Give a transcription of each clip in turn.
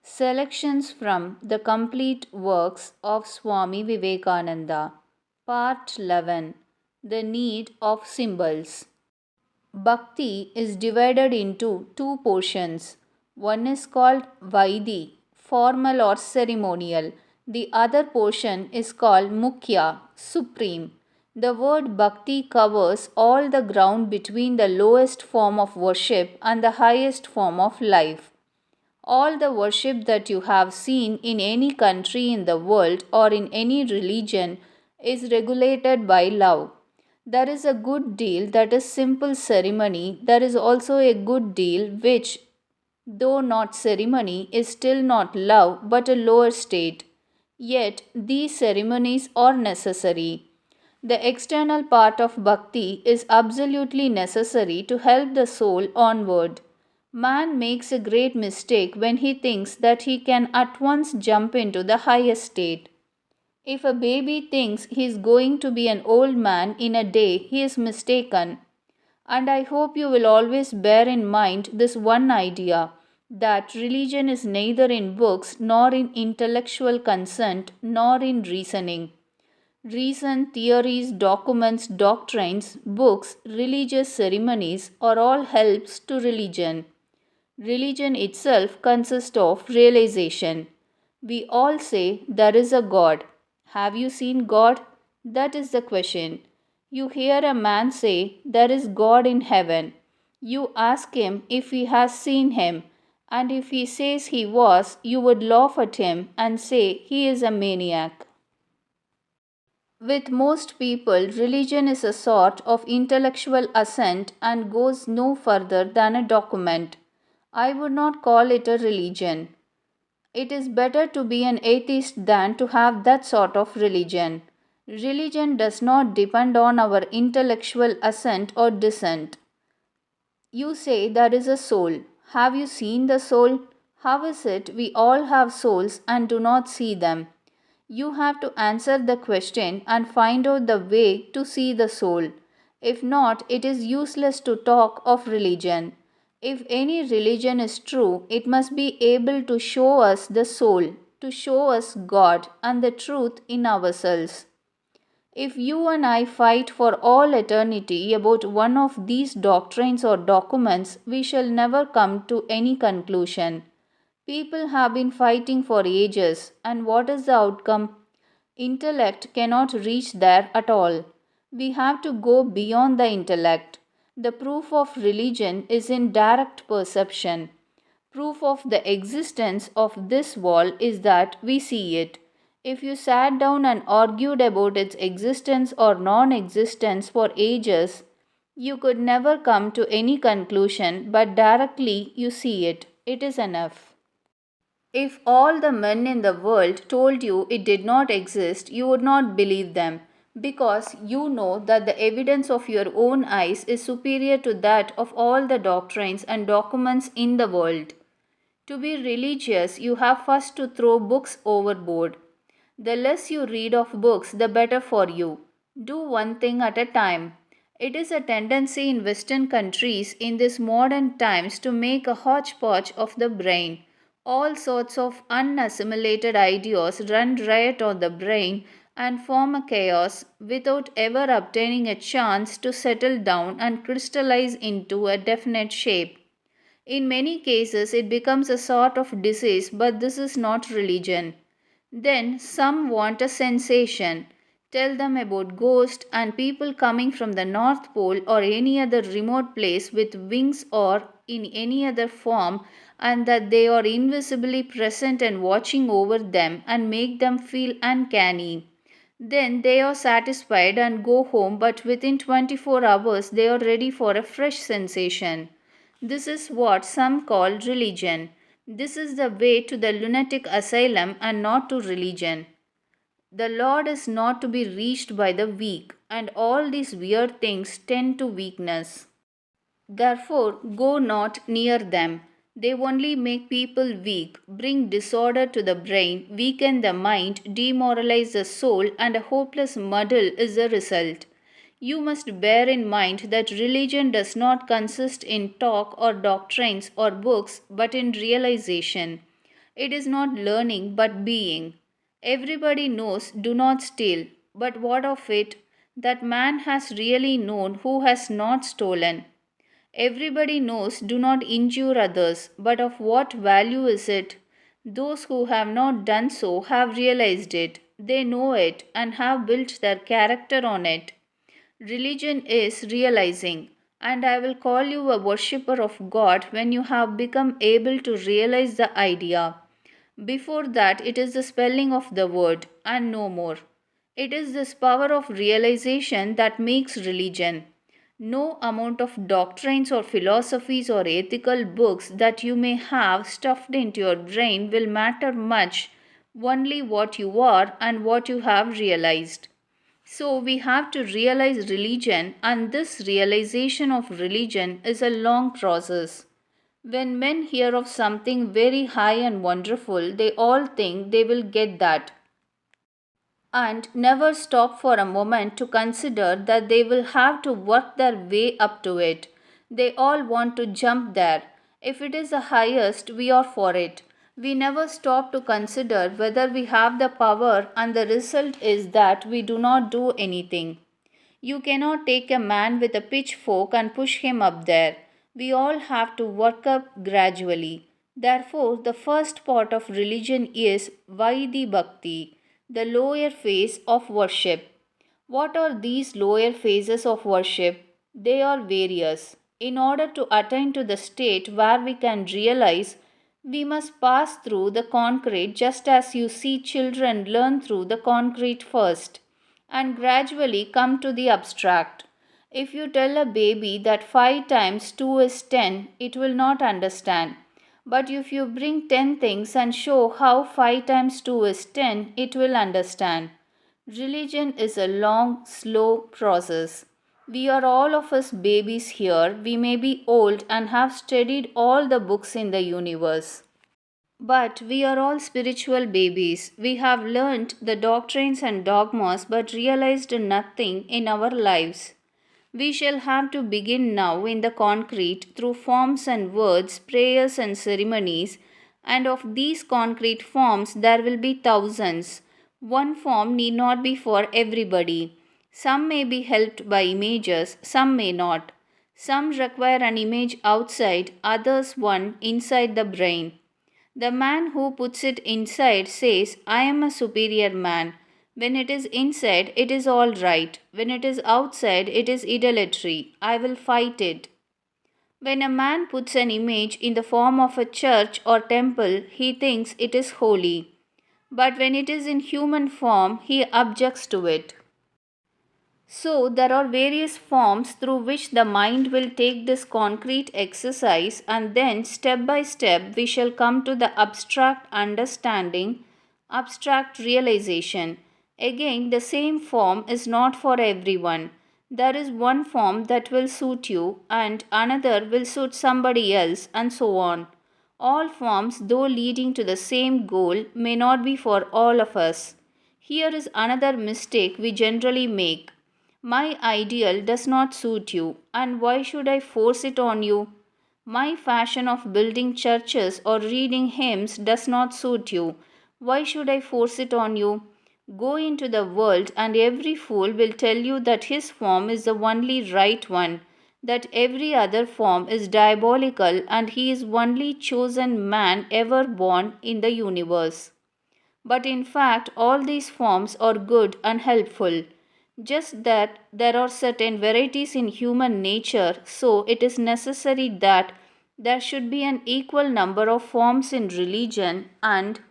Selections from the complete works of Swami Vivekananda. Part 11. The Need of Symbols. Bhakti is divided into two portions. One is called Vaidi, formal or ceremonial. The other portion is called Mukhya, supreme. The word Bhakti covers all the ground between the lowest form of worship and the highest form of life. All the worship that you have seen in any country in the world or in any religion is regulated by love. There is a good deal that is simple ceremony. There is also a good deal which, though not ceremony, is still not love but a lower state. Yet these ceremonies are necessary. The external part of bhakti is absolutely necessary to help the soul onward. Man makes a great mistake when he thinks that he can at once jump into the highest state. If a baby thinks he is going to be an old man in a day, he is mistaken. And I hope you will always bear in mind this one idea that religion is neither in books nor in intellectual consent nor in reasoning. Reason, theories, documents, doctrines, books, religious ceremonies are all helps to religion. Religion itself consists of realization. We all say there is a God. Have you seen God? That is the question. You hear a man say there is God in heaven. You ask him if he has seen him, and if he says he was, you would laugh at him and say he is a maniac. With most people, religion is a sort of intellectual assent and goes no further than a document. I would not call it a religion. It is better to be an atheist than to have that sort of religion. Religion does not depend on our intellectual assent or dissent. You say there is a soul. Have you seen the soul? How is it we all have souls and do not see them? You have to answer the question and find out the way to see the soul. If not, it is useless to talk of religion. If any religion is true, it must be able to show us the soul, to show us God and the truth in ourselves. If you and I fight for all eternity about one of these doctrines or documents, we shall never come to any conclusion. People have been fighting for ages, and what is the outcome? Intellect cannot reach there at all. We have to go beyond the intellect. The proof of religion is in direct perception. Proof of the existence of this wall is that we see it. If you sat down and argued about its existence or non existence for ages, you could never come to any conclusion, but directly you see it. It is enough. If all the men in the world told you it did not exist, you would not believe them, because you know that the evidence of your own eyes is superior to that of all the doctrines and documents in the world. To be religious, you have first to throw books overboard. The less you read of books, the better for you. Do one thing at a time. It is a tendency in Western countries in these modern times to make a hodgepodge of the brain. All sorts of unassimilated ideas run riot on the brain and form a chaos without ever obtaining a chance to settle down and crystallize into a definite shape. In many cases, it becomes a sort of disease, but this is not religion. Then some want a sensation. Tell them about ghosts and people coming from the North Pole or any other remote place with wings or in any other form, and that they are invisibly present and watching over them and make them feel uncanny. Then they are satisfied and go home, but within 24 hours they are ready for a fresh sensation. This is what some call religion. This is the way to the lunatic asylum and not to religion. The Lord is not to be reached by the weak, and all these weird things tend to weakness. Therefore, go not near them. They only make people weak, bring disorder to the brain, weaken the mind, demoralize the soul, and a hopeless muddle is the result. You must bear in mind that religion does not consist in talk or doctrines or books, but in realization. It is not learning but being. Everybody knows do not steal, but what of it that man has really known who has not stolen? Everybody knows do not injure others, but of what value is it? Those who have not done so have realized it. They know it and have built their character on it. Religion is realizing, and I will call you a worshipper of God when you have become able to realize the idea. Before that, it is the spelling of the word, and no more. It is this power of realization that makes religion. No amount of doctrines or philosophies or ethical books that you may have stuffed into your brain will matter much, only what you are and what you have realized. So, we have to realize religion, and this realization of religion is a long process. When men hear of something very high and wonderful, they all think they will get that and never stop for a moment to consider that they will have to work their way up to it. They all want to jump there. If it is the highest, we are for it. We never stop to consider whether we have the power, and the result is that we do not do anything. You cannot take a man with a pitchfork and push him up there. We all have to work up gradually. Therefore, the first part of religion is Vaidhi Bhakti, the lower phase of worship. What are these lower phases of worship? They are various. In order to attain to the state where we can realize, we must pass through the concrete just as you see children learn through the concrete first and gradually come to the abstract. If you tell a baby that 5 times 2 is 10, it will not understand. But if you bring 10 things and show how 5 times 2 is 10, it will understand. Religion is a long, slow process. We are all of us babies here. We may be old and have studied all the books in the universe. But we are all spiritual babies. We have learnt the doctrines and dogmas but realized nothing in our lives. We shall have to begin now in the concrete through forms and words, prayers and ceremonies, and of these concrete forms there will be thousands. One form need not be for everybody. Some may be helped by images, some may not. Some require an image outside, others one inside the brain. The man who puts it inside says, I am a superior man. When it is inside, it is all right. When it is outside, it is idolatry. I will fight it. When a man puts an image in the form of a church or temple, he thinks it is holy. But when it is in human form, he objects to it. So, there are various forms through which the mind will take this concrete exercise, and then step by step we shall come to the abstract understanding, abstract realization. Again, the same form is not for everyone. There is one form that will suit you, and another will suit somebody else, and so on. All forms, though leading to the same goal, may not be for all of us. Here is another mistake we generally make. My ideal does not suit you, and why should I force it on you? My fashion of building churches or reading hymns does not suit you. Why should I force it on you? Go into the world, and every fool will tell you that his form is the only right one, that every other form is diabolical, and he is only chosen man ever born in the universe. But in fact, all these forms are good and helpful. Just that there are certain varieties in human nature, so it is necessary that there should be an equal number of forms in religion, and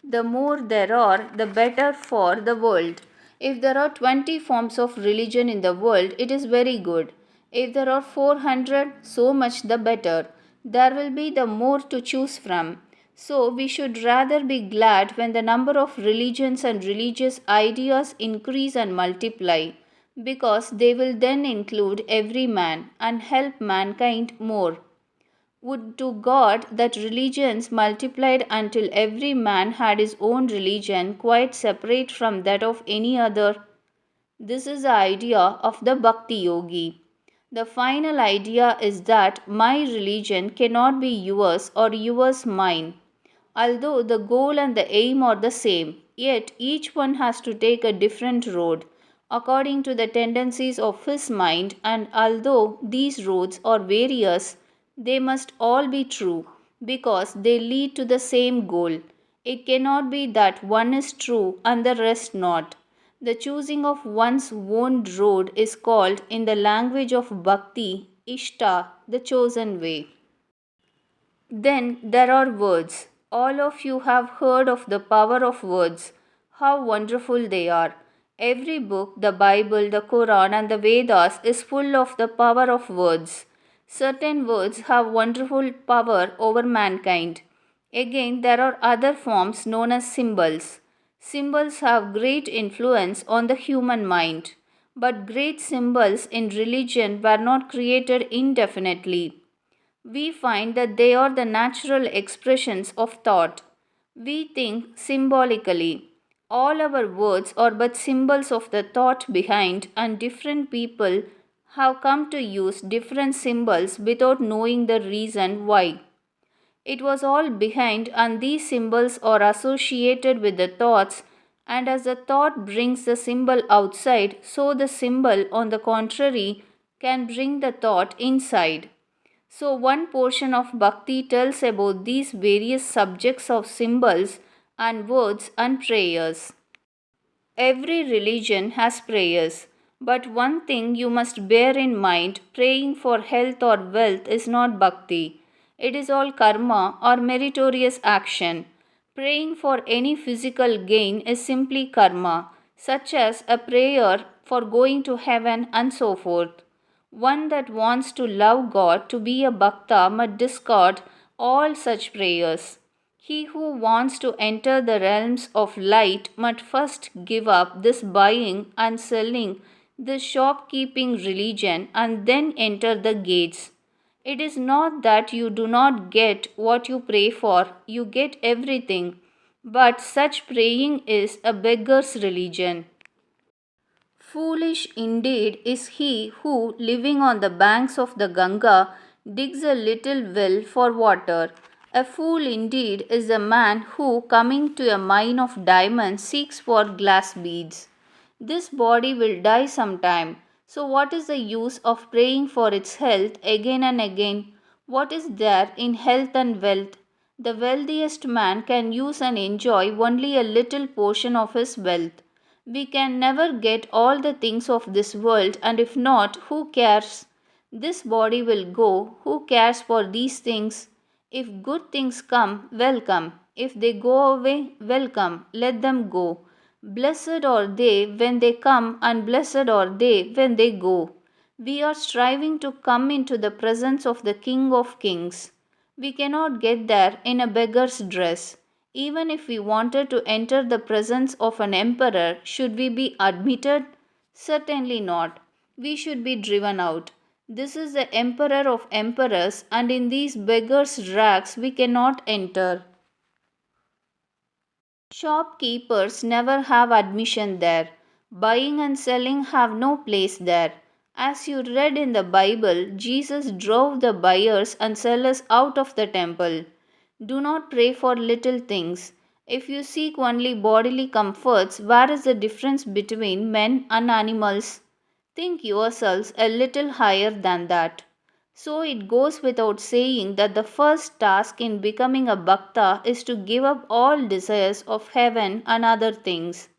the more there are, the better for the world. If there are 20 forms of religion in the world, it is very good. If there are 400, so much the better. There will be the more to choose from. So we should rather be glad when the number of religions and religious ideas increase and multiply, because they will then include every man and help mankind more. Would to God that religions multiplied until every man had his own religion quite separate from that of any other. This is the idea of the Bhakti Yogi. The final idea is that my religion cannot be yours or yours mine. Although the goal and the aim are the same, yet each one has to take a different road according to the tendencies of his mind, and although these roads are various, they must all be true because they lead to the same goal. It cannot be that one is true and the rest not. The choosing of one's own road is called, in the language of Bhakti, Ishta, the chosen way. Then there are words. All of you have heard of the power of words, how wonderful they are. Every book, the Bible, the Quran, and the Vedas, is full of the power of words. Certain words have wonderful power over mankind. Again, there are other forms known as symbols. Symbols have great influence on the human mind. But great symbols in religion were not created indefinitely. We find that they are the natural expressions of thought. We think symbolically. All our words are but symbols of the thought behind, and different people have come to use different symbols without knowing the reason why. It was all behind, and these symbols are associated with the thoughts, and as the thought brings the symbol outside, so the symbol, on the contrary, can bring the thought inside. So, one portion of Bhakti tells about these various subjects of symbols and words and prayers. Every religion has prayers, but one thing you must bear in mind: praying for health or wealth is not Bhakti. It is all karma or meritorious action. Praying for any physical gain is simply karma, such as a prayer for going to heaven and so forth. One that wants to love God, to be a bhakta, must discard all such prayers. He who wants to enter the realms of light must first give up this buying and selling, this shopkeeping religion, and then enter the gates. It is not that you do not get what you pray for, you get everything. But such praying is a beggar's religion. Foolish indeed is he who, living on the banks of the Ganga, digs a little well for water. A fool indeed is the man who, coming to a mine of diamonds, seeks for glass beads. This body will die sometime, so what is the use of praying for its health again and again? What is there in health and wealth? The wealthiest man can use and enjoy only a little portion of his wealth. We can never get all the things of this world, and if not, who cares? This body will go. Who cares for these things? If good things come, welcome. If they go away, welcome. Let them go. Blessed are they when they come, and blessed are they when they go. We are striving to come into the presence of the King of Kings. We cannot get there in a beggar's dress. Even if we wanted to enter the presence of an emperor, should we be admitted? Certainly not. We should be driven out. This is the emperor of emperors, and in these beggars' rags we cannot enter. Shopkeepers never have admission there. Buying and selling have no place there. As you read in the Bible, Jesus drove the buyers and sellers out of the temple. Do not pray for little things. If you seek only bodily comforts, where is the difference between men and animals? Think yourselves a little higher than that. So it goes without saying that the first task in becoming a bhakta is to give up all desires of heaven and other things.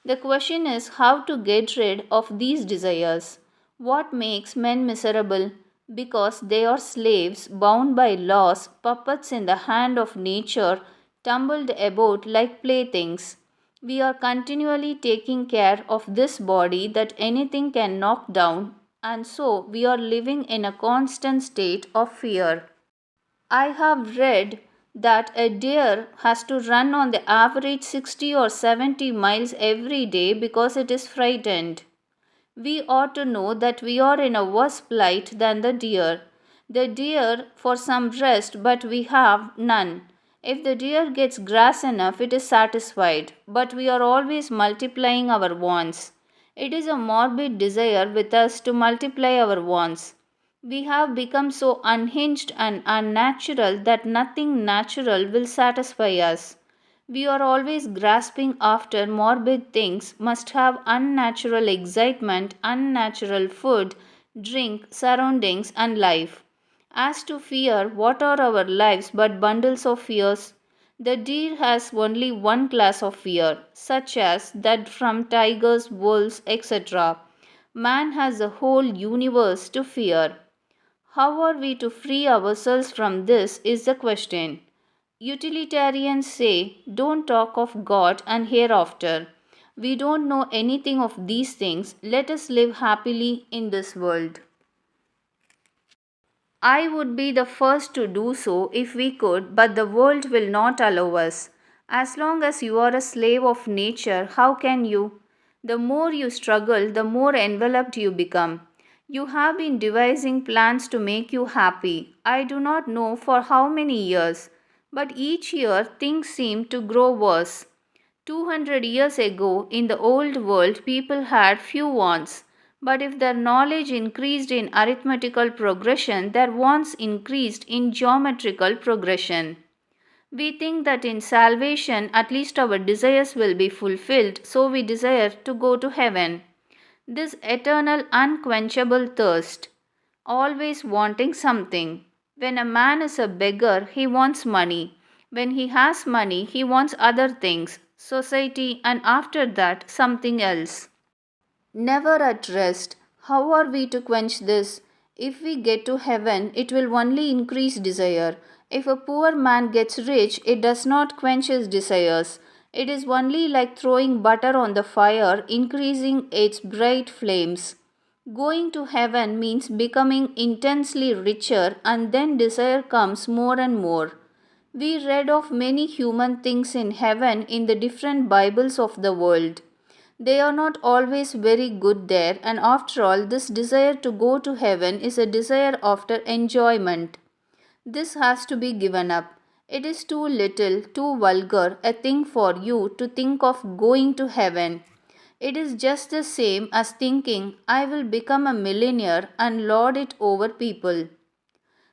The question is how to get rid of these desires. What makes men miserable? Because they are slaves, bound by laws, puppets in the hand of nature, tumbled about like playthings. We are continually taking care of this body that anything can knock down, and so we are living in a constant state of fear. I have read that a deer has to run on the average 60 or 70 miles every day because it is frightened. We ought to know that we are in a worse plight than the deer. The deer for some rest, but we have none. If the deer gets grass enough, it is satisfied, but we are always multiplying our wants. It is a morbid desire with us to multiply our wants. We have become so unhinged and unnatural that nothing natural will satisfy us. We are always grasping after morbid things, must have unnatural excitement, unnatural food, drink, surroundings, and life. As to fear, what are our lives but bundles of fears? The deer has only one class of fear, such as that from tigers, wolves, etc. Man has a whole universe to fear. How are we to free ourselves from this is the question. Utilitarians say, don't talk of God and hereafter. We don't know anything of these things. Let us live happily in this world. I would be the first to do so if we could, but the world will not allow us. As long as you are a slave of nature, how can you? The more you struggle, the more enveloped you become. You have been devising plans to make you happy. I do not know for how many years, but each year things seem to grow worse. 200 years ago, in the old world, people had few wants. But if their knowledge increased in arithmetical progression, their wants increased in geometrical progression. We think that in salvation, at least our desires will be fulfilled, so we desire to go to heaven. This eternal, unquenchable thirst, always wanting something. When a man is a beggar, he wants money. When he has money, he wants other things, society, and after that, something else. Never at rest. How are we to quench this? If we get to heaven, it will only increase desire. If a poor man gets rich, it does not quench his desires. It is only like throwing butter on the fire, increasing its bright flames. Going to heaven means becoming intensely richer, and then desire comes more and more. We read of many human things in heaven in the different Bibles of the world. They are not always very good there, and after all, this desire to go to heaven is a desire after enjoyment. This has to be given up. It is too little, too vulgar a thing for you to think of going to heaven. It is just the same as thinking, I will become a millionaire and lord it over people.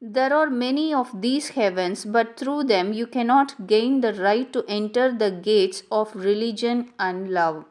There are many of these heavens, but through them you cannot gain the right to enter the gates of religion and love.